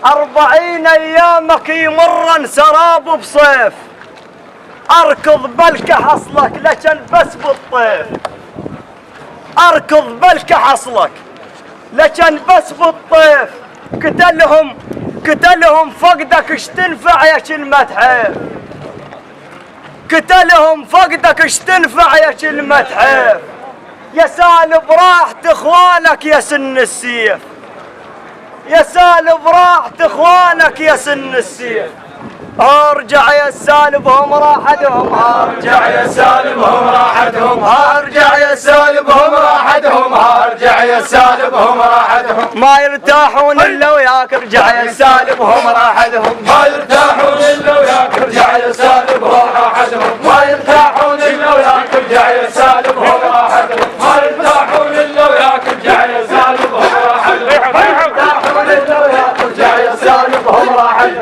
40 ايامك يمرن سراب بصيف، اركض بلك حصلك لكن بس بالطيف، اركض بلك حصلك لكن بس بالطيف. قتلهم فقدك اش تنفع يا كلمة حيف، قتلهم فقدك اش تنفع يا كلمة حيف. يا سالب راحت اخوانك يا سن السيف، يا سالب راحت اخوانك يا سن السيف. ارجع يا سالب هم راحتهم، ارجع يا سالب هم راحتهم، ارجع يا سالب هم راحتهم، ارجع يا سالب هم راحتهم. ما يرتاحون الا وياك، ارجع يا سالب هم راحتهم، ما يرتاحون الا وياك، ارجع يا سالب هم راحتهم، ما يرتاحون الا وياك، ارجع يا سالب هم راحتهم، ما يرتاحون الا وياك، ارجع يا سالب هم راحتهم، ما يرتاحون الا وياك، ارجع يا سالب هم راحتهم.